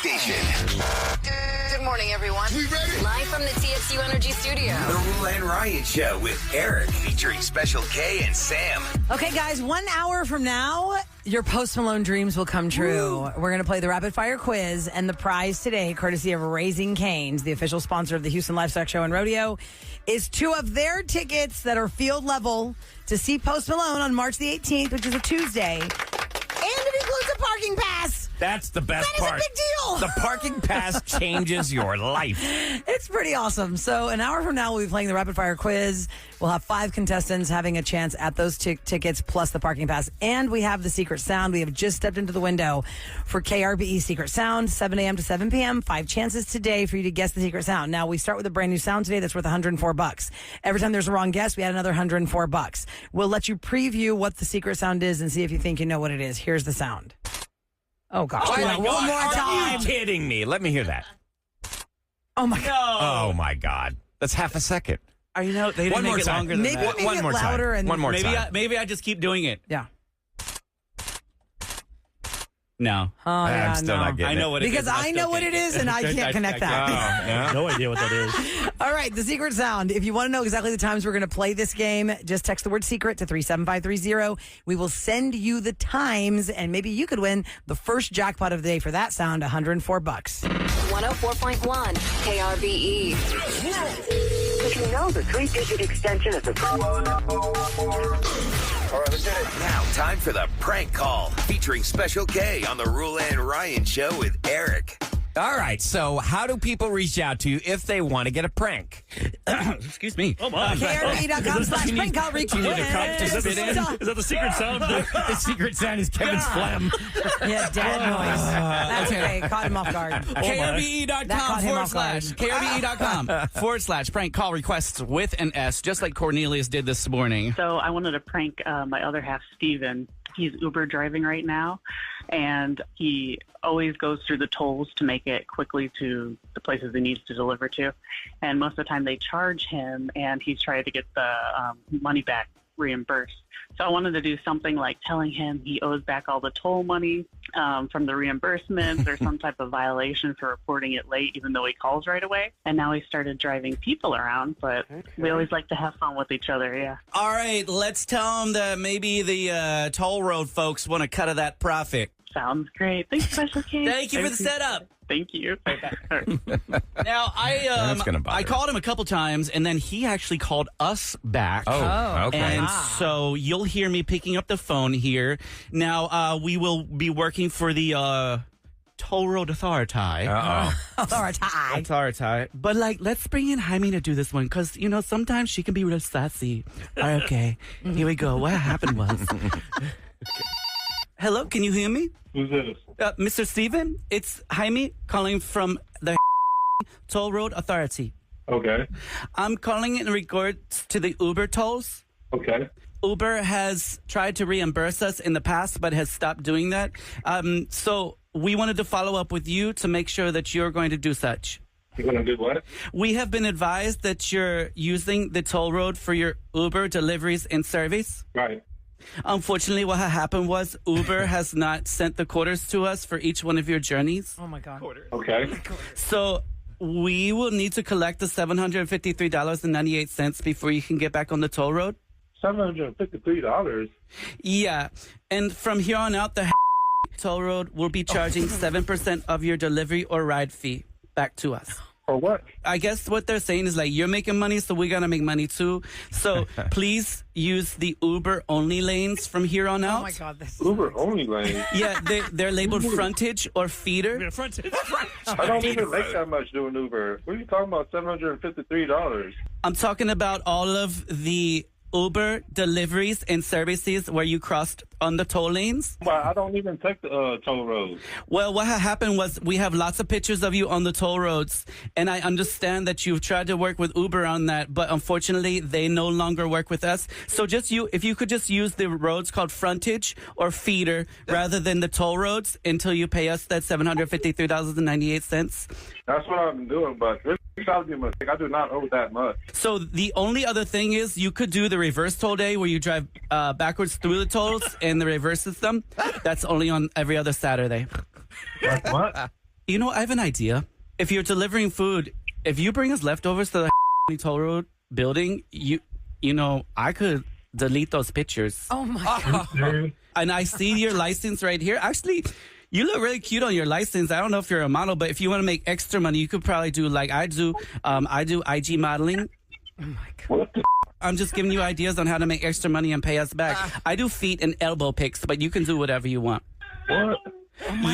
station. Good morning, everyone. We ready? Live from the TXU Energy Studio. The Rule and Ryan Show with Eric, featuring Special K and Sam. Okay, guys, 1 hour from now, your Post Malone dreams will come true. We're going to play the rapid fire quiz, and the prize today, courtesy of Raising Cane's, the official sponsor of the Houston Livestock Show and Rodeo, is 2 of their tickets that are field level to see Post Malone on March the 18th, which is a Tuesday. And it includes a parking pass. That's the best part. That is a big deal. The parking pass changes your life. It's pretty awesome. So an hour from now, we'll be playing the rapid fire quiz. We'll have 5 contestants having a chance at those tickets plus the parking pass. And we have the secret sound. We have just stepped into the window for KRBE Secret Sound, 7 a.m. to 7 p.m. 5 chances today for you to guess the secret sound. Now, we start with a brand new sound today that's worth $104. Every time there's a wrong guess, we add another $104. We'll let you preview what the secret sound is and see if you think you know what it is. Here's the sound. Oh, gosh. Oh, my One God. more time. Are you kidding me? Let me hear that. Oh, my God. Oh, my God. That's half a second. They didn't One make more it time. longer than Maybe that. make One it more time. louder and One more time. Maybe I just keep doing it. Yeah. No. Oh, yeah, I'm still no. not getting I know what it is. Because and I know still what it can't is, and I can't connect that. Yeah. No idea what that is. All right, the secret sound. If you want to know exactly the times we're going to play this game, just text the word secret to 37530. We will send you the times, and maybe you could win the first jackpot of the day for that sound, $104. 104.1 KRBE. Did you know the 3-digit extension is the... All right, let's hit it. Now, time for the prank call, featuring Special K on the Rule and Ryan Show with Eric. All right, so how do people reach out to you if they want to get a prank? Excuse me. Oh, my. KRBE.com/prank call request. You need a cup to spit in? Is that the secret sound? The secret sound is Kevin's phlegm. Yeah, dad noise. That's okay. Caught him off guard. That caught him off guard. KRBE.com/prank call requests with an S, just like Cornelius did this morning. So I wanted to prank my other half, Steven. He's Uber driving right now, and he always goes through the tolls to make it quickly to the places he needs to deliver to. And most of the time they charge him, and he's trying to get the money back reimbursed. So I wanted to do something like telling him he owes back all the toll money from the reimbursements or some type of violation for reporting it late, even though he calls right away. And now he started driving people around, but we always like to have fun with each other, yeah. All right, let's tell them that maybe the toll road folks want a cut of that profit. Sounds great. Thanks, Special K. Thank you for the setup. Thank you. Now, That's gonna bother I called him a couple times, and then he actually called us back. Oh, okay. And so you'll hear me picking up the phone here. Now, we will be working for the Toll Road Authority. Authority. But, let's bring in Jaime to do this one, because, sometimes she can be real sassy. Okay, here we go. What happened was... Hello, can you hear me? Who's this? Mr. Steven, it's Jaime calling from the Toll Road Authority. Okay. I'm calling in regards to the Uber tolls. Okay. Uber has tried to reimburse us in the past, but has stopped doing that. So we wanted to follow up with you to make sure that you're going to do such. You're going to do what? We have been advised that you're using the toll road for your Uber deliveries and service. Right. Unfortunately, what happened was Uber has not sent the quarters to us for each one of your journeys. Oh, my God. Okay. So we will need to collect the $753.98 before you can get back on the toll road. $753? Yeah. And from here on out, the toll road will be charging 7% of your delivery or ride fee back to us. For what? I guess what they're saying is you're making money, so we gotta make money too. So please use the Uber only lanes from here on out. Oh, my God. Uber only lane? Yeah, they're labeled frontage or feeder. I don't even make that much doing Uber. What are you talking about, $753? I'm talking about all of the Uber deliveries and services where you crossed on the toll lanes? Well, I don't even take the toll roads. Well, what happened was we have lots of pictures of you on the toll roads, and I understand that you've tried to work with Uber on that, but unfortunately, they no longer work with us. So if you could just use the roads called frontage or feeder rather than the toll roads until you pay us that $753.98. That's what I've been doing, but this gotta be a mistake. I do not owe that much. So the only other thing is you could do the reverse toll day where you drive backwards through the tolls and the reverse system. That's only on every other Saturday. Like what? You know, I have an idea. If you're delivering food, if you bring us leftovers to the toll road building, you know, I could delete those pictures. Oh my God. And I see your license right here. Actually, you look really cute on your license. I don't know if you're a model, but if you want to make extra money, you could probably do like I do. I do IG modeling. Oh my God. What the I'm just giving you ideas on how to make extra money and pay us back. I do feet and elbow pics, but you can do whatever you want. what?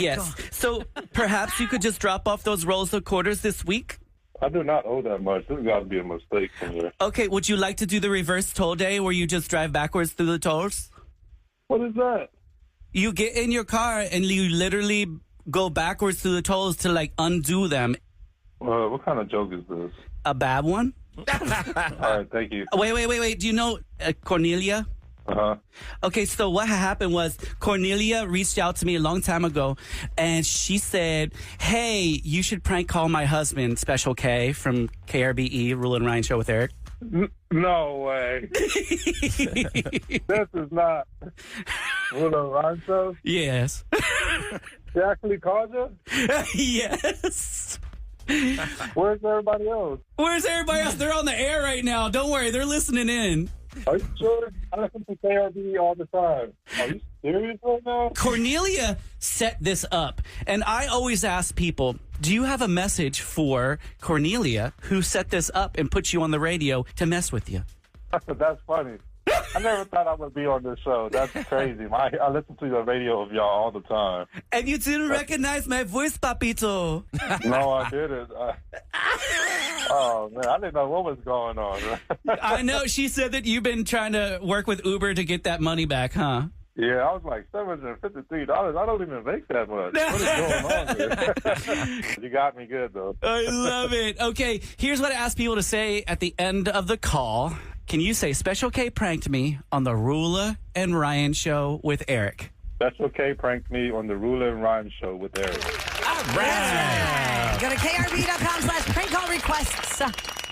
Yes. God. So perhaps you could just drop off those rolls of quarters this week. I do not owe that much. This has got to be a mistake from you. Okay, would you like to do the reverse toll day where you just drive backwards through the tolls? What is that? You get in your car and you literally go backwards through the tolls to like undo them. What kind of joke is this? A bad one? All right, thank you. Wait. Do you know Cornelia? Uh-huh. Okay, so what happened was Cornelia reached out to me a long time ago, and she said, hey, you should prank call my husband, Special K, from KRBE, Rule and Ryan Show with Eric. No way. This is not Rulo Rancho. Yes. She actually called you? Yes. Where's everybody else? Where's everybody else? They're on the air right now. Don't worry, they're listening in. Are you sure? I listen to KRB all the time. Are you serious right now? Cornelia set this up, and I always ask people, do you have a message for Cornelia who set this up and put you on the radio to mess with you? That's funny. I never thought I would be on this show. That's crazy. I listen to the radio of y'all all the time. And you didn't recognize my voice, Papito. No, I didn't. Oh, man, I didn't know what was going on. I know. She said that you've been trying to work with Uber to get that money back, huh? Yeah, I was like, $753. I don't even make that much. What is going on here? You got me good, though. I love it. Okay, here's what I ask people to say at the end of the call. Can you say, Special K pranked me on the Rula and Ryan Show with Eric? Special K pranked me on the Ruler and Ryan Show with Eric. Right. Go to krb.com/prank call requests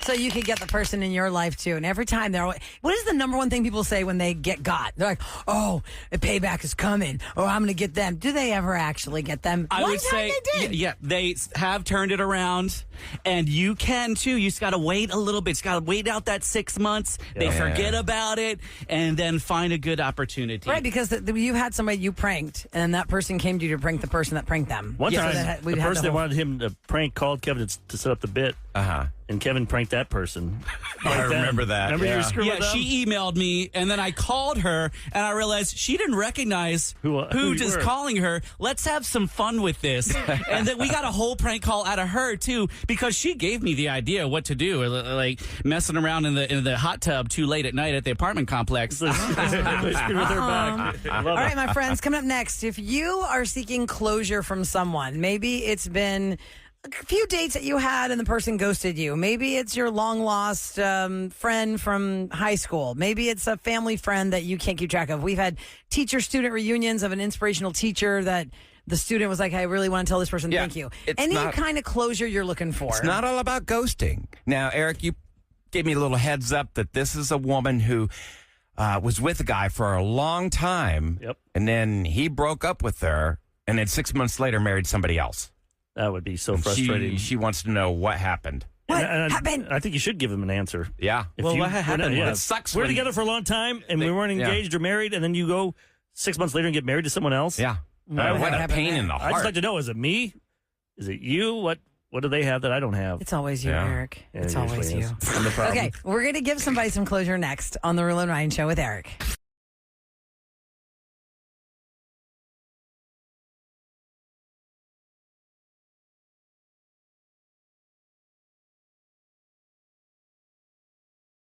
so you can get the person in your life too. And every time what is the number one thing people say when they get got? They're like, oh, the payback is coming, or I'm going to get them. Do they ever actually get them? I One would time say, they did. yeah, they have turned it around, and you can too. You just got to wait a little bit. Just got to wait out that 6 months. They forget about it, and then find a good opportunity. Right, because you had somebody you pranked, and that person came to you to prank the person that pranked them. One time, So the person that wanted him to prank called Kevin to set up the bit. And Kevin pranked that person. I remember that. Remember you were screwing with them? She emailed me, and then I called her, and I realized she didn't recognize who just were. calling her. Let's have some fun with this. And then we got a whole prank call out of her, too, because she gave me the idea what to do, like messing around in the hot tub too late at night at the apartment complex. Screwed with her back. All right, my friends, coming up next, if you are seeking closure from someone, maybe it's been a few dates that you had and the person ghosted you. Maybe it's your long-lost friend from high school. Maybe it's a family friend that you can't keep track of. We've had teacher-student reunions of an inspirational teacher that the student was like, I really want to tell this person thank you. Any kind of closure you're looking for. It's not all about ghosting. Now, Eric, you gave me a little heads up that this is a woman who was with a guy for a long time. Yep. And then he broke up with her, and then 6 months later married somebody else. That would be so frustrating. She wants to know what happened. What And happened? I think you should give him an answer. Yeah. What happened? Yeah. It sucks We're when- together for a long time, and we weren't engaged or married, and then you go 6 months later and get married to someone else. Yeah. What What a happened pain there? in the I'd heart. just like to know, is it me? Is it you? What do they have that I don't have? It's always you, Yeah. Eric. Yeah, It's it usually always you. is. I'm the problem. Okay, we're going to give somebody some closure next on the Rule and Ryan Show with Eric.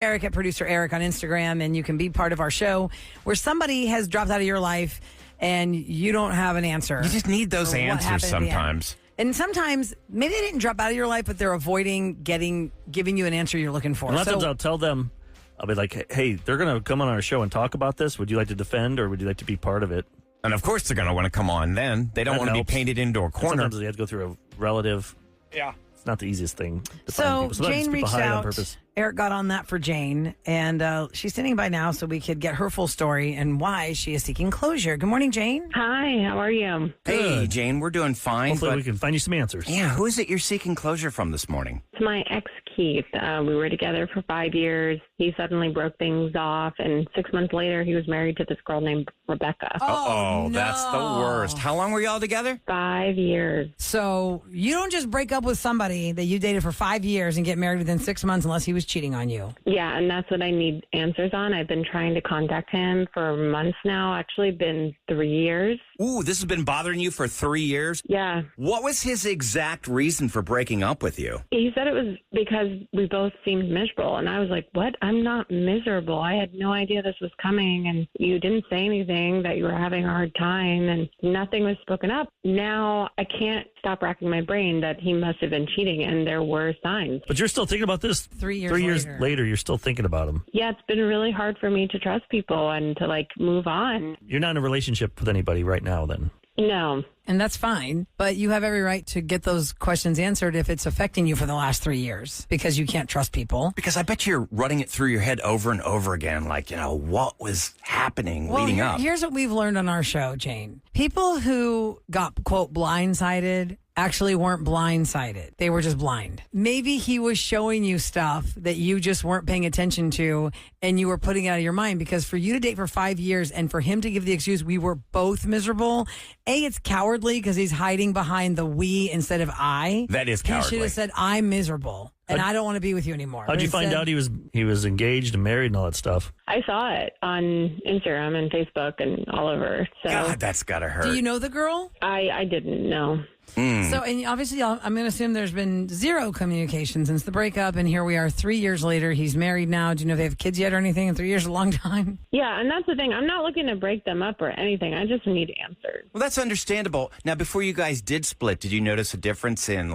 Eric at Producer Eric on Instagram, and you can be part of our show where somebody has dropped out of your life and you don't have an answer. You just need those for what answers happened at the end. sometimes. And sometimes maybe they didn't drop out of your life, but they're avoiding giving you an answer you're looking for. And a lot of So- times I'll tell them, I'll be like, hey, they're going to come on our show and talk about this. Would you like to defend, or would you like to be part of it? And of course they're going to want to come on then. They don't That want to be helps. painted into a And corner. sometimes they have to go through a relative. Yeah. It's not the easiest thing to find So people. Sometimes Jane people reached hide on out. purpose. Eric got on that for Jane, and she's standing by now so we could get her full story and why she is seeking closure. Good morning, Jane. Hi, how are you? Hey, Jane, we're doing fine. Hopefully but we can find you some answers. yeah, who is it you're seeking closure from this morning? It's my ex, Keith. We were together for 5 years. He suddenly broke things off, and 6 months later, he was married to this girl named Rebecca. Oh, no. That's the worst. How long were y'all together? 5 years. So you don't just break up with somebody that you dated for 5 years and get married within 6 months unless he was cheating on you. Yeah, and that's what I need answers on. I've been trying to contact him for months now. Actually, been 3 years. Ooh, this has been bothering you for 3 years? Yeah. What was his exact reason for breaking up with you? He said it was because we both seemed miserable. And I was like, what? I'm not miserable. I had no idea this was coming. And you didn't say anything that you were having a hard time. And nothing was spoken up. Now I can't stop racking my brain that he must have been cheating. And there were signs. But you're still thinking about this 3 years 3 years later. later, you're still thinking about him. Yeah, it's been really hard for me to trust people and to move on. You're not in a relationship with anybody right now then. No. And that's fine, but you have every right to get those questions answered if it's affecting you for the last 3 years because you can't trust people. Because I bet you're running it through your head over and over again, what was happening leading up? Here's what we've learned on our show, Jane. People who got, quote, blindsided actually weren't blindsided. They were just blind. Maybe he was showing you stuff that you just weren't paying attention to and you were putting it out of your mind, because for you to date for 5 years and for him to give the excuse we were both miserable, A, it's cowardly because he's hiding behind the we instead of I. That is He cowardly. should have said, I'm miserable and I don't want to be with you anymore. How'd But you find instead- out he was engaged and married and all that stuff? I saw it on Instagram and Facebook and all over. So God, that's gotta hurt. Do you know the girl? I didn't know. So, and obviously, I'm going to assume there's been zero communication since the breakup, and here we are 3 years later. He's married now. Do you know if they have kids yet or anything? And 3 years is a long time. Yeah, and that's the thing. I'm not looking to break them up or anything. I just need answers. Well, that's understandable. Now, before you guys did split, did you notice a difference in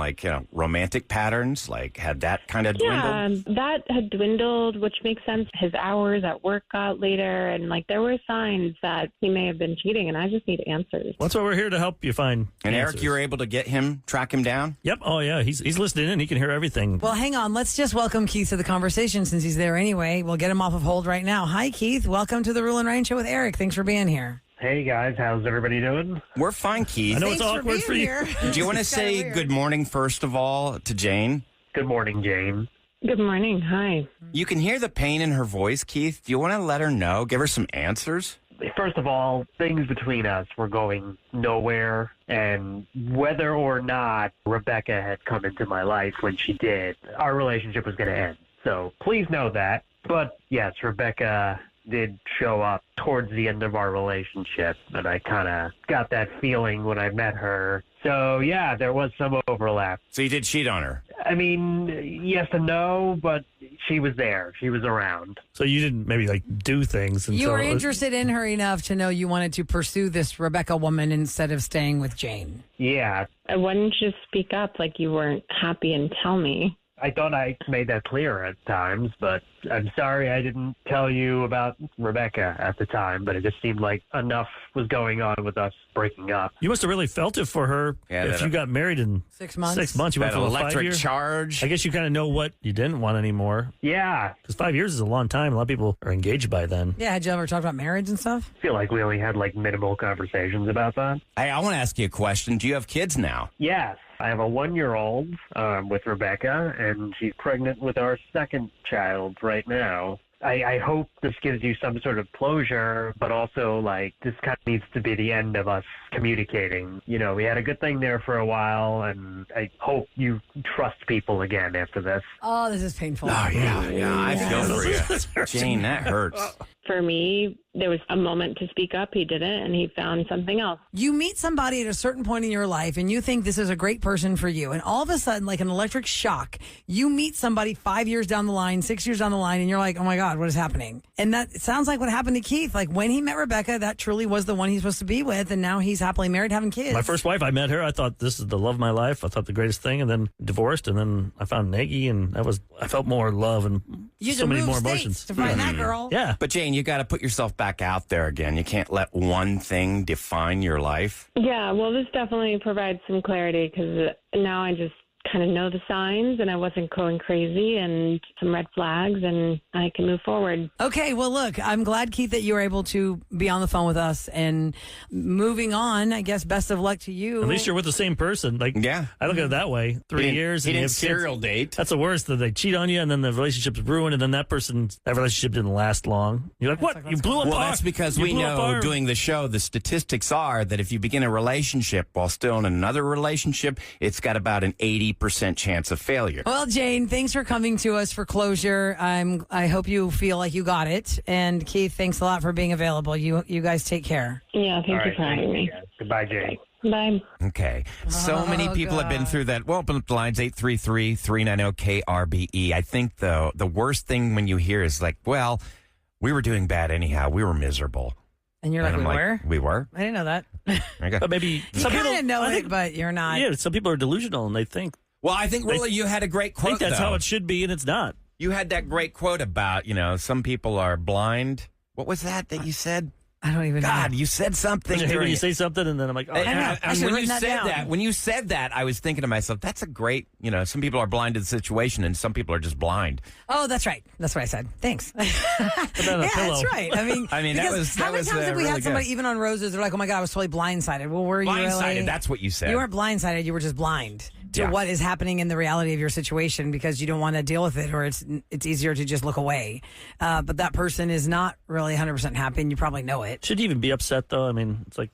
romantic patterns? Had that kind of dwindled? Yeah, that had dwindled, which makes sense. His hours at work got later, and there were signs that he may have been cheating, and I just need answers. Well, that's why we're here to help you find And answers. Eric, you were able to track him down? Yep. Oh, yeah. He's listening in. He can hear everything. Well, hang on. Let's just welcome Keith to the conversation since he's there anyway. We'll get him off of hold right now. Hi, Keith. Welcome to the Rule and Ryan Show with Eric. Thanks for being here. Hey, guys. How's everybody doing? We're fine, Keith. I know Thanks it's awkward for you. being here. Do you want to It's kinda say weird. good morning, first of all, to Jane? Good morning, Jane. Good morning. Hi. You can hear the pain in her voice, Keith. Do you want to let her know? Give her some answers? First of all, things between us were going nowhere, and whether or not Rebecca had come into my life when she did, our relationship was going to end. So please know that. But yes, Rebecca did show up towards the end of our relationship, and I kind of got that feeling when I met her. So yeah, there was some overlap. So you did cheat on her? I mean, yes and no, but she was there. She was around. So you didn't maybe do things. You until were it was- interested in her enough to know you wanted to pursue this Rebecca woman instead of staying with Jane. Yeah, Why didn't you speak up like you weren't happy and tell me? I thought I made that clear at times, but I'm sorry I didn't tell you about Rebecca at the time, but it just seemed like enough was going on with us breaking up. You must have really felt it for her Yeah, if that- you got married in 6 months. 6 months. You went That from a electric 5 year. charge? I guess you kind of know what you didn't want anymore. Yeah, Because 5 years is a long time. A lot of people are engaged by then. Yeah, had you ever talked about marriage and stuff? I feel like we only had minimal conversations about that. Hey, I want to ask you a question. Do you have kids now? Yes, I have a 1-year-old with Rebecca, and she's pregnant with our second child right now. I hope this gives you some sort of closure, but also this kind of needs to be the end of us communicating. We had a good thing there for a while, and I hope you trust people again after this. Oh, this is painful. Oh, yeah. I feel for you. Jane, that hurts. For me, there was a moment to speak up. He didn't, and he found something else. You meet somebody at a certain point in your life and you think this is a great person for you. And all of a sudden, like an electric shock, you meet somebody 5 years down the line, 6 years down the line, and you're like, oh my God, what is happening? And that sounds like what happened to Keith. When he met Rebecca, that truly was the one he's supposed to be with. And now he's happily married, having kids. My first wife, I met her. I thought this is the love of my life. I thought the greatest thing, and then divorced, and then I found Nagy, and I felt more love and you so many more states emotions to find that girl. Yeah. But Jane, you got to put yourself back out there again. You can't let one thing define your life. Yeah, well, this definitely provides some clarity because now I just kind of know the signs and I wasn't going crazy and some red flags and I can move forward. Okay, well, look, I'm glad, Keith, that you were able to be on the phone with us. And moving on, I guess best of luck to you. At least you're with the same person. Like, Yeah. I look at it that way. 3 years. He and you didn't have kids. serial date. That's the worst, that they cheat on you and then the relationship's ruined and then that relationship didn't last long. You're like, what? You blew apart. Well, that's because we know doing the show, the statistics are that if you begin a relationship while still in another relationship, it's got about an 80% chance of failure. Well, Jane, thanks for coming to us for closure. I hope you feel like you got it. And Keith, thanks a lot for being available. You guys take care. Yeah, thank you for having me. Goodbye, Jane. Bye. Okay. So many people have been through that. Well, open up the lines, 833-390-KRBE. I think, though, the worst thing when you hear is like, well, we were doing bad anyhow. We were miserable. And you're like, I'm we were? We were? I didn't know that. Okay. But maybe You some kind people of know it, but you're not. Yeah, some people are delusional and they think Well, I think, really, you had a great quote, think that's though. how it should be, and it's not. You had that great quote about, some people are blind. What was that you said? I don't even God, know. you said something. When during you it. say something, and then I'm like, oh, know. And I should've when you written that said down. when you said that, I was thinking to myself, that's a great, some people are blind to the situation and some people are just blind. Oh, that's right. That's what I said. Thanks. on a Yeah, pillow. that's right. I mean, that because was- how that many was, times have we really had somebody, good. even on Roses, they're like, oh my God, I was totally blindsided. Well, were you Blindsided, really? that's what you said. You weren't blindsided. You were just blind to Yeah. what is happening in the reality of your situation because you don't want to deal with it, or it's easier to just look away. But that person is not really 100% happy, and you probably know it. should you even be upset though? I mean, it's like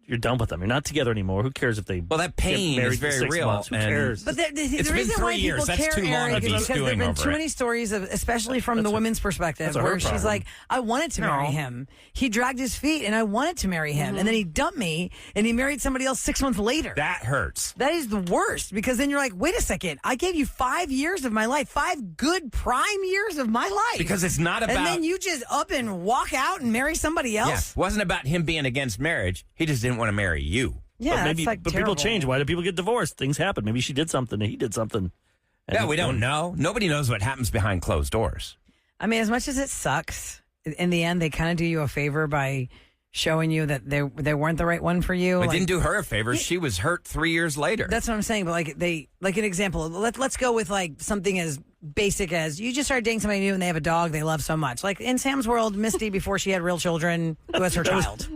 you're done with them. You're not together anymore. Who cares if they? Well, that pain get married is very for 6 real, months? Who and- cares? But the It's been reason 3 why years. people That's care, too long Eric, to is be because there have stewing been over too it. many stories, especially from the women's perspective, that's a her where she's problem. like, I wanted to marry him. He dragged his feet, and I wanted to marry him. And then he dumped me, and he married somebody else 6 months later. That hurts. That is the worst, because then you're like, wait a second. I gave you 5 years of my life, 5 good prime years of my life. Because it's not about... And then you just up and walk out and marry somebody else? Yeah, it wasn't about him being against marriage. He just didn't want to marry you. Yeah, but maybe, that's like but terrible. people change. Why do people get divorced? Things happen. Maybe she did something and he did something. And Yeah, we don't know. Nobody knows what happens behind closed doors. I mean, as much as it sucks, in the end, they kind of do you a favor by showing you that they weren't the right one for you. It Like, didn't do her a favor. She was hurt 3 years later. that's what I'm saying. But like an example, let's go with like something as basic as you just started dating somebody new and they have a dog they love so much. Like in Sam's world, Misty, before she had real children, was her child.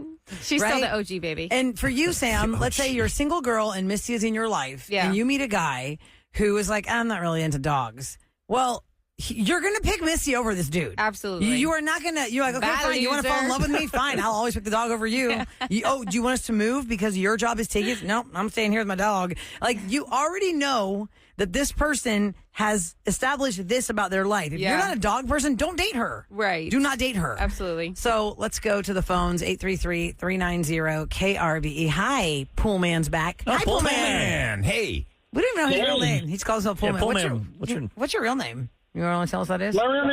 She's Right? still the OG baby. And for you, Sam, let's say you're a single girl and Misty is in your life, Yeah. and you meet a guy who is like, I'm not really into dogs. Well, you're going to pick Misty over this dude. Absolutely. You are not going to, you're like, okay, Bad fine. You want to fall in loser. love with me? Fine. I'll always pick the dog over you. Do you want us to move because your job is taking it? No, I'm staying here with my dog. Like, you already know that this person has established this about their life. If Yeah. you're not a dog person, don't date her. Right. Do not date her. Absolutely. So let's go to the phones, 833-390-KRBE. Hi, Poolman's back. Hi, Poolman. Man, hey. We don't even know his real name. He calls himself Poolman. Poolman. What's your real name? You want to tell us what that is? My real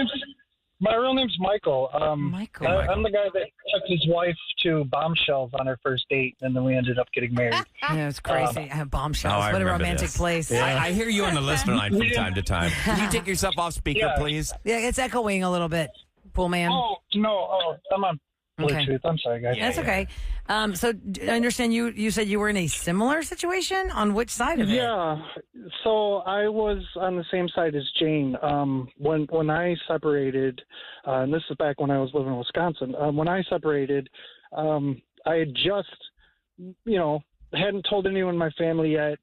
name's Michael. Michael. I'm the guy that took his wife to bombshells on her first date, and then we ended up getting married. Yeah, it's crazy. I have bombshells. Oh, I What a remember romantic this. place. I hear you on the listener line from time to time. Can you take yourself off speaker, Yeah. please? Yeah, it's echoing a little bit, Poolman. Oh, no. Oh, I'm on Bluetooth. Okay. I'm sorry, guys. That's okay. So I understand you said you were in a similar situation. On which side of it? Yeah. So I was on the same side as Jane. When I separated, and this is back when I was living in Wisconsin. When I separated, I had just, hadn't told anyone in my family yet.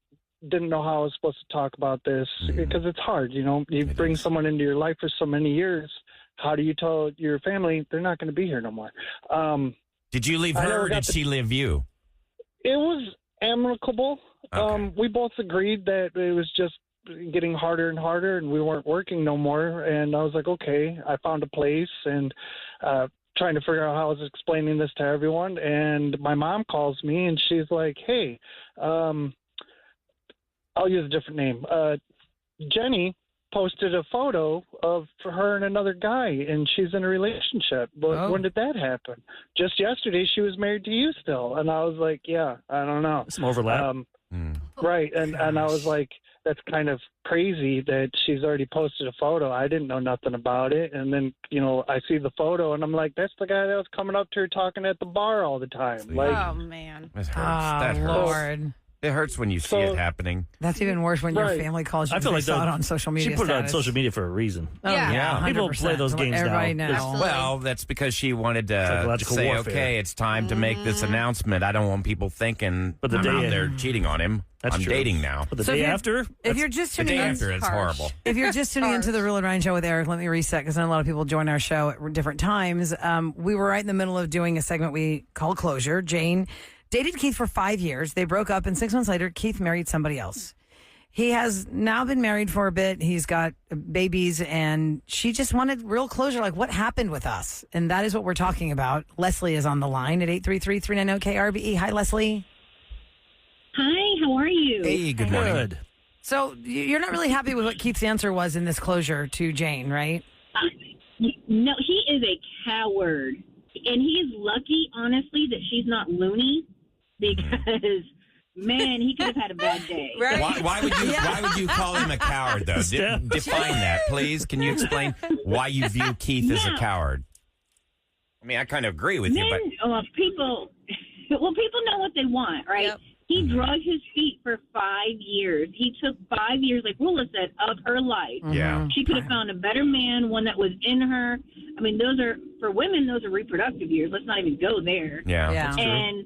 Didn't know how I was supposed to talk about this because it's hard. You bring someone into your life for so many years. How do you tell your family they're not going to be here no more? Did you leave I her never or got did she leave you? It was amicable. Okay. We both agreed that it was just getting harder and harder, and we weren't working no more. And I was like, okay, I found a place, and trying to figure out how I was explaining this to everyone. And my mom calls me, and she's like, hey, I'll use a different name. Jenny posted a photo of her and another guy, and she's in a relationship. But when did that happen? Just yesterday, she was married to you still. And I was like, yeah, I don't know. Some overlap. Right. And I was like, that's kind of crazy that she's already posted a photo. I didn't know nothing about it. And then, I see the photo, and I'm like, that's the guy that was coming up to her talking at the bar all the time. Like, Oh, man. That hurts. Lord. It hurts when you see it happening. That's even worse when your Right. family calls you. I feel like saw it on social media. She put it on status. social media for a reason. Oh, Yeah. People 100%. play those To let games everybody now. know. Absolutely. Well, that's because she wanted to Psychological say, warfare. okay, it's time to make this announcement. I don't want people thinking But the I'm day- out there cheating on him. That's I'm true. dating now. But the So day if you're- after, If you're just The tuning day in, after is horrible. if you're just tuning into the Real and Ryan show with Eric, let me reset because I know a lot of people join our show at different times. We were right in the middle of doing a segment we call Closure. Jane dated Keith for 5 years. They broke up, and 6 months later, Keith married somebody else. He has now been married for a bit. He's got babies, and she just wanted real closure. Like, what happened with us? And that is what we're talking about. Leslie is on the line at 833-390-KRBE. Hi, Leslie. Hi, how are you? Hey, good morning. good. So you're not really happy with what Keith's answer was in this closure to Jane, right? No, he is a coward. And he is lucky, honestly, that she's not loony because, man, he could have had a bad day. Why would you call him a coward, though? Define that, please. Can you explain why you view Keith as a coward? I mean, I kind of agree with you, but People know what they want, right? Yep. He drug his feet for 5 years. He took 5 years, like Rula said, of her life. yeah. She could have found a better man, one that was in her. I mean, those are, for women, those are reproductive years. Let's not even go there. Yeah, Yeah. that's true. And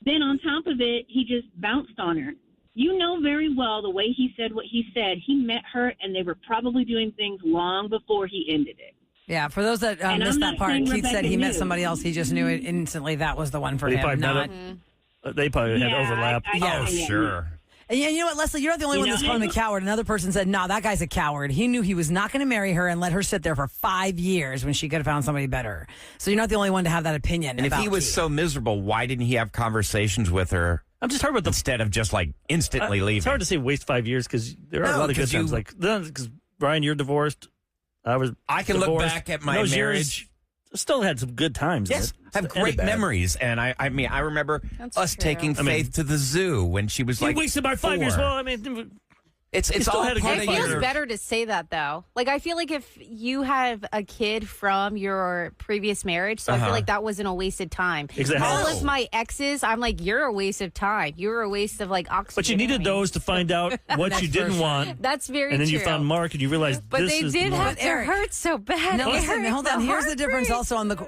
then on top of it, he just bounced on her. You know very well the way he said what he said. He met her, and they were probably doing things long before he ended it. Yeah, for those that And missed I'm that not part, saying Keith said Rebecca he met knew. somebody else. He just knew it instantly. That was the one for They him. probably met Not, They probably had overlap. Yeah. Oh, sure. and you know what, Leslie? You're not the only You one know, that's calling him a coward. Another person said, no, that guy's a coward. He knew he was not going to marry her and let her sit there for 5 years when she could have found somebody better. So you're not the only one to have that opinion. And if about he was Keith. so miserable, why didn't he have conversations with her I'm just hard with the. instead of just like instantly leaving? It's hard to say waste 5 years because there are No, a lot of good 'cause you- times. Like because Brian, you're divorced. I can look divorced. back at my Those marriage. years, still had some good times. Yes, in it. have Ended great bad. memories. And I mean, I remember That's us true. taking I mean, Faith to the zoo when she was You like wasted my 5 years. 4. Well, I mean, It's still all had a part good of It feels your... better to say that though. Like I feel like if you have a kid from your previous marriage, so I feel like that wasn't a wasted time. Exactly. All No. of my exes, I'm like, you're a waste of time. You're a waste of like oxygen. but you needed those to find out what you didn't want, That's very and then true. you found Mark, and you realized But this they is did the have Mark. to hurt so bad. No, It listen, hurt hold the on. Here's the difference heartbreak.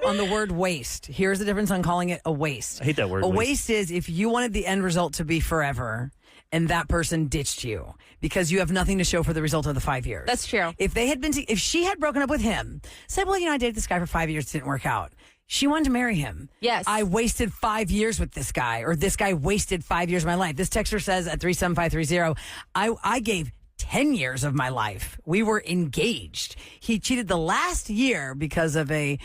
also on the word waste. Here's the difference on calling it a waste. I hate that word, A waste. waste is if you wanted the end result to be forever and that person ditched you because you have nothing to show for the result of the 5 years. That's true. If they had been, if she had broken up with him, said, well, I dated this guy for 5 years, it didn't work out. She wanted to marry him. Yes. I wasted 5 years with this guy, or this guy wasted 5 years of my life. This texter says at 37530, I gave 10 years of my life. We were engaged. He cheated the last year because of a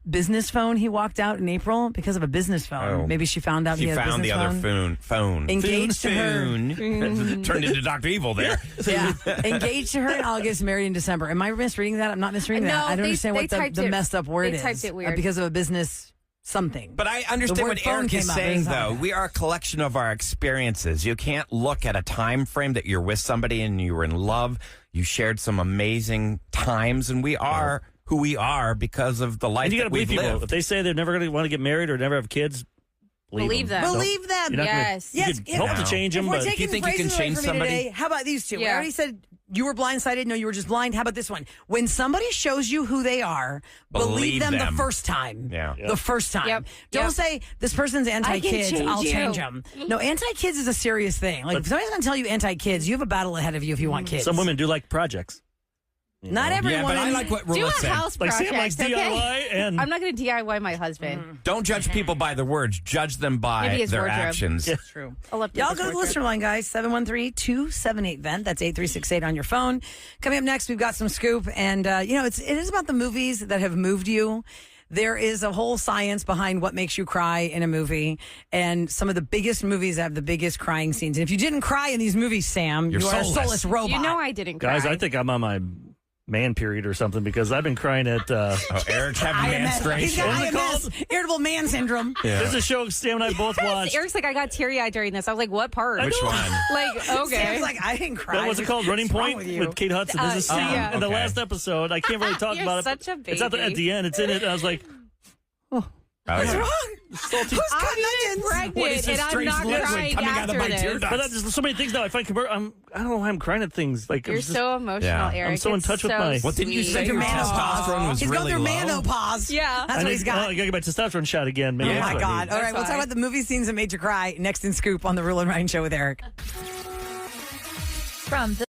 business phone. He walked out in April because of a business phone. Oh. Maybe she found out She he had a found business the other phone. Engaged to her. Phone. Turned into Dr. Evil there. Yeah. Engaged to her in August, married in December. Am I misreading that? I'm not misreading that. No, I don't they- understand they what typed the it- messed up word they is. typed it weird. Because of a business something. But I The understand word what phone Eric is came up, but saying, it's not though. like that. We are a collection of our experiences. You can't look at a time frame that you're with somebody and you were in love. You shared some amazing times, and we are who we are because of the life And you got to that we've believe people. lived. If they say they're never going to want to get married or never have kids, Believe them. Don't- Believe them. you're not gonna- Yes. You Yes, could yeah. hope No. to change If them, we're but taking you think you can phrases away change from me somebody? today, how about these two? We Yeah. already said you were blindsided. No, you were just blind. How about this one? When somebody shows you who they are, believe them the first time. Yeah. The first time. Yep. Don't Yep. say, this person's anti-kids, change I'll you. change them. No, anti-kids is a serious thing. Like, if somebody's going to tell you anti-kids, you have a battle ahead of you if you want kids. some women do like projects. You Not know? everyone. Yeah, but I like what Do Rula a said. house Like project. Sam likes okay? DIY, and I'm not going to DIY my husband. Don't judge people by the words. Judge them by Maybe his their wardrobe. actions. Yeah. True. I'll update Y'all this go to the wardrobe. listener line, guys. 713-278-VENT. That's 8368 on your phone. Coming up next, we've got some scoop. And, it is about the movies that have moved you. There is a whole science behind what makes you cry in a movie. And some of the biggest movies have the biggest crying scenes. And if you didn't cry in these movies, Sam, You're you are a soulless. soulless robot. You know I didn't cry. guys, I think I'm on my man period or something because I've been crying at. Oh, Eric's having He's menstruation. got What's it IMS, irritable man syndrome. There's a show Sam and I both watched. Eric's like, I got teary-eyed during this. I was like, what part? Which one? Like, okay. Sam's like, I didn't cry. What was it called? Running What's wrong Point with you? with Kate Hudson. There's a scene yeah. in the Okay. last episode. I can't really talk You're about it. such a It's at the baby. end. It's in it. I was like, oh, Oh, What's yeah. wrong? Salty. Who's cutting onions? Pregnant, is this and I'm strange not liquid crying coming out of after my this. tear ducts? But there's so many things now. If I convert, I don't know why I'm crying at things. Like You're I'm just, so emotional, Yeah. Eric. I'm so in It's touch with so my- What didn't you say sweet. your Your testosterone was He's really going through low? menopause. Yeah. That's what he's got. I gotta get my testosterone shot again. Maybe Oh that's my what I God. need. All right, we'll talk about the movie scenes that made you cry next in Scoop on the Rule and Ryan Show with Eric. From the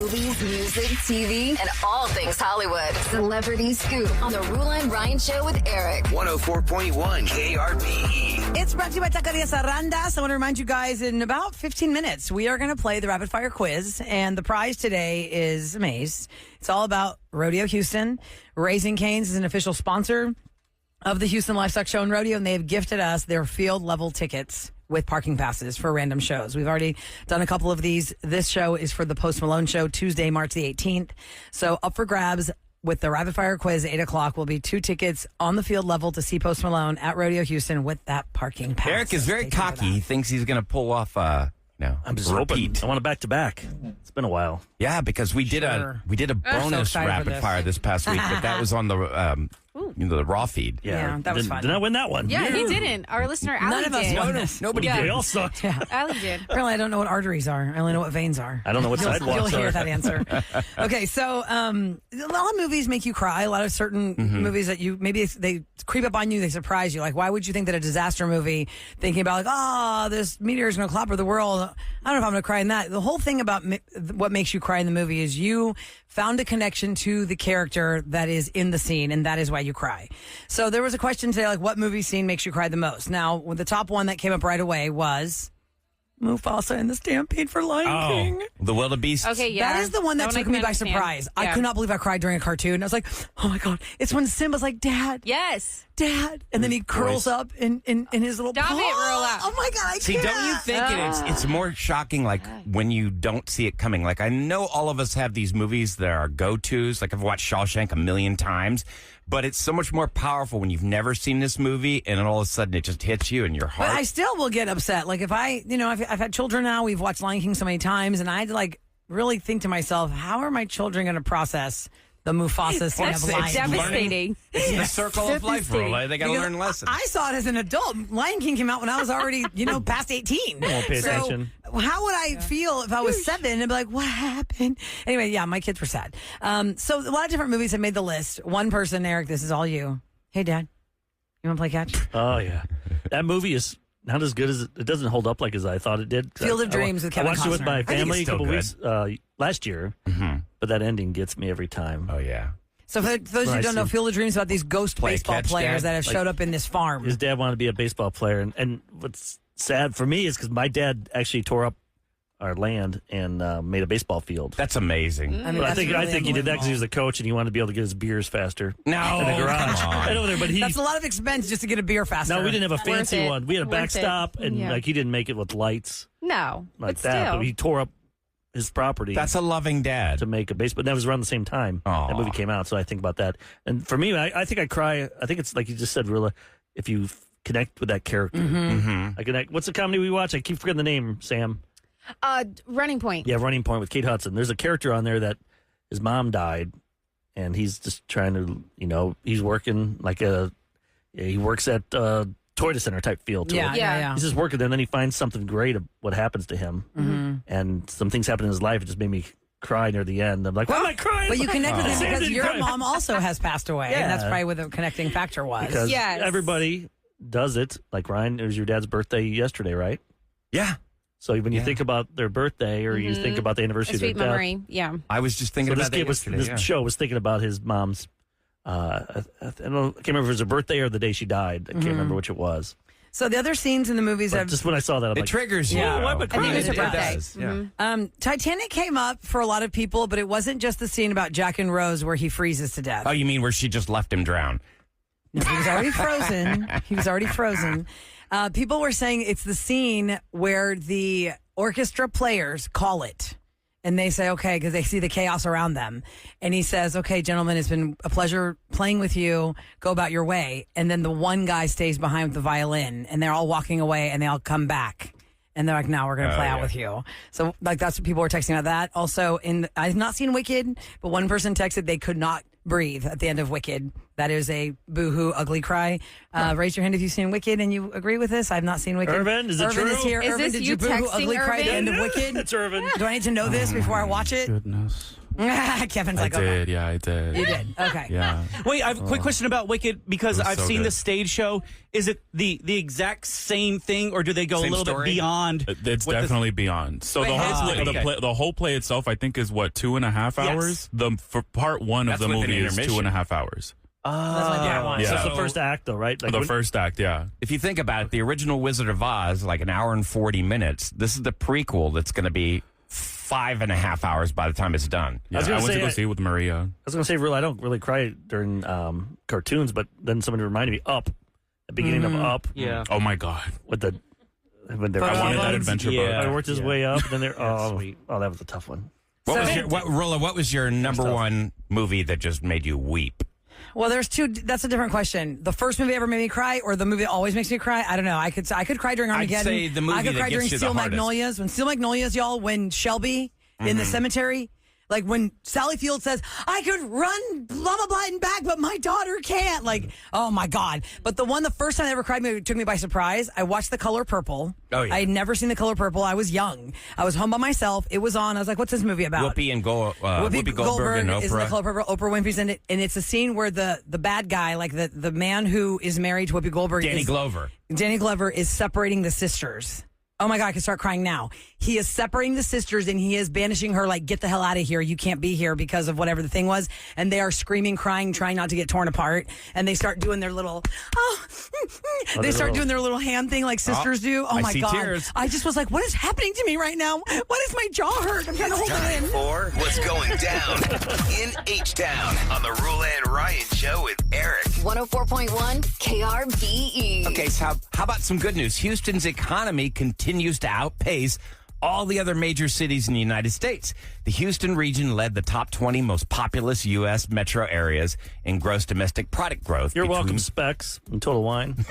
movies, music, TV, and all things Hollywood. Celebrity Scoop on the Rule and Ryan Show with Eric. 104.1 KRBE. It's brought to you by Taqueria Sarandas. I want to remind you guys, in about 15 minutes, we are going to play the Rapid Fire Quiz, and the prize today is amazing. It's all about Rodeo Houston. Raising Cane's is an official sponsor of the Houston Livestock Show and Rodeo, and they have gifted us their field-level tickets with parking passes for random shows. We've already done a couple of these. This show is for the Post Malone show, Tuesday, March the 18th. So up for grabs with the Rapid Fire Quiz, 8 o'clock, will be 2 tickets on the field level to see Post Malone at Rodeo Houston with that parking pass. Eric is very Stay tuned for cocky. that. He thinks he's going to pull off I'm just hoping. repeat. I want a back to back. It's been a while. Yeah, because we did Sure. a bonus excited for rapid this. fire this past week, but that was on the the raw feed. Yeah, that was fun. Did I win that one? Yeah, he didn't. Our listener, Allie None of us did. won this. Nobody Yeah. did. We all sucked. Allie did. Apparently, I don't know what arteries are. I only know what veins are. I don't know what You'll sidewalks hear are. that answer. Okay, so a lot of movies make you cry. A lot of certain movies that you maybe they creep up on you, they surprise you. Like, why would you think that a disaster movie, thinking about this meteor is going to clobber the world? I don't know if I'm going to cry in that. The whole thing about what makes you cry in the movie is you found a connection to the character that is in the scene, and that is why you cry. So there was a question today, like, what movie scene makes you cry the most? Now, the top one that came up right away was Mufasa and the Stampede for Lion King. The wildebeest. Okay, yeah. That is the one that That I took me can by understand. surprise. I Yeah. could not believe I cried during a cartoon. I was like, oh my God. It's when Simba's like, Dad, Yes. Dad. And then he curls up in his little Stop paw. it, Rolla. Oh my God, I See, can't. don't you think it's more shocking, like, when you don't see it coming? Like, I know all of us have these movies that are go-tos. Like, I've watched Shawshank a million times, but it's so much more powerful when you've never seen this movie, and then all of a sudden it just hits you in your heart. But I still will get upset. Like, if I've had children now, we've watched Lion King so many times, and I had to, like, really think to myself, how are my children going to process the Mufasa scene of Lion King? Devastating. It's the circle of life, Rolla. They got to Because learn lessons. I saw it as an adult. Lion King came out when I was already, past 18. Won't pay attention. How would I feel if I was 7 and be like, what happened? Anyway, yeah, my kids were sad. So a lot of different movies have made the list. One person, Eric, this is all you. Hey, Dad, you want to play catch? Oh yeah, that movie is not as good as it doesn't hold up like as I thought it did. Field of Dreams with Kevin I watched it with Costner. my I think family a it's couple still weeks last year, but that ending gets me every time. Oh, yeah. So for those When who I don't know, see- Field of Dreams is about these ghost Play baseball catch, players Dad? that have showed up in this farm. His dad wanted to be a baseball player, and what's sad for me is because my dad actually tore up our land and made a baseball field. That's amazing. I mean, But I that's think really he did that because he was unbelievable. a coach and he wanted to be able to get his beers faster. No, in the garage. come on. I know there, but he. That's a lot of expense just to get a beer faster. No, we didn't have a fancy it. one. We had a Worth it. backstop, and Yeah. like he didn't make it with lights No. like but that. still. But he tore up his property. That's a loving dad. to make a base, but that was around the same time Aw. that movie came out. So I think about that, and for me, I think I cry. I think it's like you just said, Rilla. If you connect with that character, I connect. What's the comedy we watch? I keep forgetting the name. Sam. Running Point. Yeah, Running Point with Kate Hudson. There's a character on there that his mom died, and he's just trying to, he's working he works at Toyota Center type field. Yeah. He's just working there, and then he finds something great of what happens to him, and some things happen in his life. It just made me cry near the end. I'm like, why am I crying? But you connect with him Sam because didn't your cry. mom also has passed away. And that's Yeah. probably where the connecting factor was. Because Yes. everybody does it. Like Ryan, it was your dad's birthday yesterday, right? Yeah. So when you Yeah. think about their birthday or you think about the A anniversary of their sweet death, memory. Yeah. I was just thinking so this about that kid was yesterday. this yeah. show was thinking about his mom's. I can't remember if it was her birthday or the day she died. I can't remember which it was. So the other scenes in the movies But have just when I saw that, I'm It like, triggers you. Yeah. though. Why am I crying? I think it was her It birthday. does, yeah. Titanic came up for a lot of people, but it wasn't just the scene about Jack and Rose where he freezes to death. Oh, you mean where she just left him drown? No, he was already frozen. He was already frozen. People were saying it's the scene where the orchestra players call it. And they say, okay, because they see the chaos around them. And he says, okay, gentlemen, it's been a pleasure playing with you. Go about your way. And then the one guy stays behind with the violin. And they're all walking away and they all come back. And they're like, no, we're going to play out with you. So, like, that's what people were texting about that. Also, I've not seen Wicked, but one person texted they could not breathe at the end of Wicked. That is a boo-hoo, ugly cry. Raise your hand if you've seen Wicked and you agree with this. I've not seen Wicked. Irvin, is it Irvin true? is here. Is Irvin, this did you you boo-hoo, texting ugly cry at the Irvin? end of Wicked? It's Irvin. Do I need to know this before I watch it? Goodness. Kevin's I like, did, okay. yeah, I did. You did. Okay. Yeah. Wait, I have a quick question about Wicked because It was I've so seen good. the stage show. Is it the exact same thing, or do they go a Same little story? bit beyond? It's what the- definitely beyond. So Wait, the whole okay. the whole play itself, I think, is what 2.5 hours. For part one That's of the with an movie is intermission. 2.5 hours. That's what I want. Yeah. So it's the first act, though, right? Like The when- first act, yeah. If you think about it, the original Wizard of Oz, like an hour and 40 minutes. This is the prequel that's going to be 5.5 hours by the time it's done. Yeah, was I gonna went to say, go see it with Maria. I was going to say, really, I don't really cry during cartoons, but then somebody reminded me Up, the beginning of Up. Yeah. Oh my God. With the when they're I wanted that bugs. adventure Yeah. book. I worked his way up, and then they're sweet. oh, that was a tough one. What was your number one movie that just made you weep? Well, there's two. That's a different question. The first movie ever made me cry, or the movie that always makes me cry. I don't know. I could cry during Armageddon. say the movie I could that cry gets during you the Steel hardest. Magnolias. When Steel Magnolias, y'all, when Shelby in the cemetery, like when Sally Field says, "I could run blah blah blah and back, but my daughter can't." Like, oh my God! But the first time I ever cried, it took me by surprise. I watched The Color Purple. Oh, yeah. I had never seen The Color Purple. I was young. I was home by myself. It was on. I was like, "What's this movie about?" Whoopi Whoopi Goldberg and is in The Oprah. Color Purple. Oprah Winfrey's in it, and it's a scene where the bad guy, like the man who is married to Whoopi Goldberg, Danny Glover. Danny Glover is separating the sisters. Oh my God, I can start crying now. He is separating the sisters and he is banishing her, like, get the hell out of here. You can't be here because of whatever the thing was. And they are screaming, crying, trying not to get torn apart. And they start doing their little, they start doing their little hand thing like sisters do. Oh I my see God. tears. I just was like, what is happening to me right now? Why does my jaw hurt? I'm trying to hold Time it in. for what's going down in H-Town on the Rule and Ryan Show with Eric. 104.1 KRBE. Okay, so how about some good news? Houston's economy continues to outpace all the other major cities in the United States. The Houston region led the top 20 most populous U.S. metro areas in gross domestic product growth. You're welcome, Specs and Total Wine.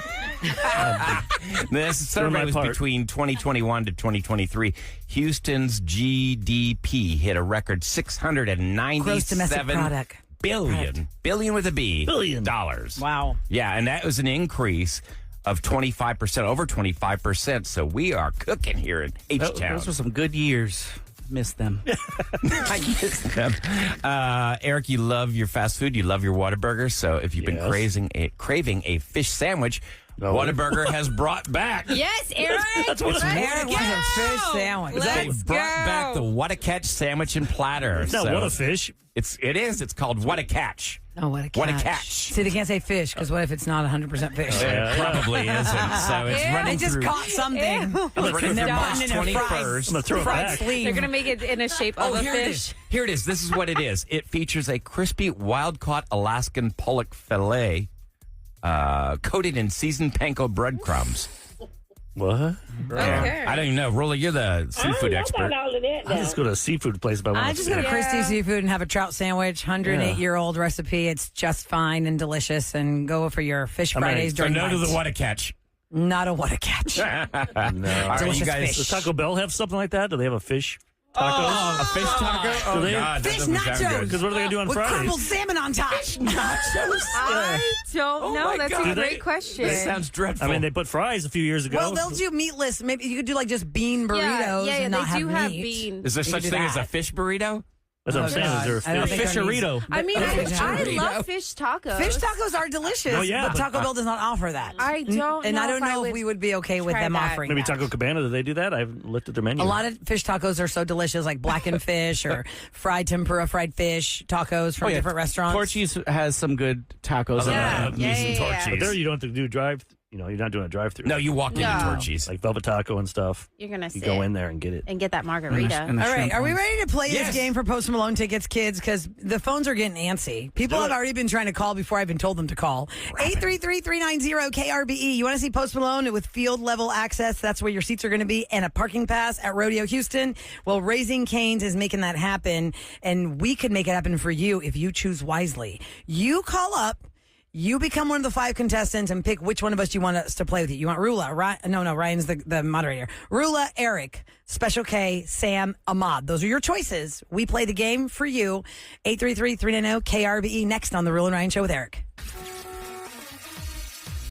This survey was between 2021 to 2023. Houston's GDP hit a record $697 Gross domestic product. billion with a B. Billion. Dollars. Wow. Yeah, and that was an increase of 25%, over 25%. So we are cooking here in H-Town. Those were some good years. Miss them. I miss them. Eric, you love your fast food. You love your Whataburger. So if you've been craving a fish sandwich, Whataburger has brought back. Yes, Eric. That's what's Eric wants a fish sandwich. They brought back the What a Catch sandwich and platter. It's not So what a fish. It is. It's called What a Catch. Oh, what a catch. What a catch. See, they can't say fish because what if it's not 100% fish? It probably isn't. So it's Ew. running They just through. caught something. Ew. And they're March putting it in a 21st. I'm gonna throw it fried back. sleeve. They're going to make it in a shape of a Here it fish. is. Here it is. This is what it is. It features a crispy wild-caught Alaskan pollock fillet coated in seasoned panko breadcrumbs. What? Okay. I don't even know. Roller, you're the seafood expert. all of that I just go to a seafood place, but I just go to Christie's Seafood and have a trout sandwich, 108-year-old recipe. It's just fine and delicious. And go for your fish Fridays So during no to Lent. the What a Catch. Not a what a catch. All right, you Delicious guys. fish. Does Taco Bell have something like that? Do they have a fish tacos? A fish taco? Oh, Do they- God. that Fish doesn't sound nachos. good. Because what are they going to do on With Fridays? crumbled salmon on top. Nachos. I don't know. my That's God. a Do they- great question. That sounds dreadful. I mean, they put fries a few years ago. Well, they'll do meatless. Maybe you could do like just bean burritos yeah, and not they have do meat. have beans. is there You such can do thing as a that. fish burrito? That's what I'm saying. God. Is there I a don't fish? think I need- Fisherito. I mean, I Burrito. love fish tacos. Fish tacos are delicious, Oh, yeah, but but- Taco Bell does not offer that. I don't and know I don't if I know if would we would be okay with try them that. offering Maybe that. Taco Cabana, do they do that? I've looked at their menu. A lot of fish tacos are so delicious, like blackened fish or fried tempura, fried fish tacos from different restaurants. Torchy's has some good tacos. Yeah. Me some yeah. Torchy's. But there you don't have to do drive. You know, you're not doing a drive-through. No, you walk into No. Torchy's. Like Velvet Taco and stuff. You're going to You sit go in there and get it. and get that margarita. And the All right, shrimp are we ones. ready to play Yes. this game for Post Malone tickets, kids? Because the phones are getting antsy. People have already been trying to call before I even told them to call. 833-390-KRBE. You want to see Post Malone with field level access? That's where your seats are going to be, and a parking pass at Rodeo Houston. Well, Raising Cane's is making that happen, and we could make it happen for you if you choose wisely. You call up. You become one of the 5 contestants and pick which one of us you want us to play with you. You want Rula, Ryan's the moderator. Rula, Eric, Special K, Sam, Ahmad. Those are your choices. We play the game for you. 833-390-KRBE next on The Rule and Ryan Show with Eric.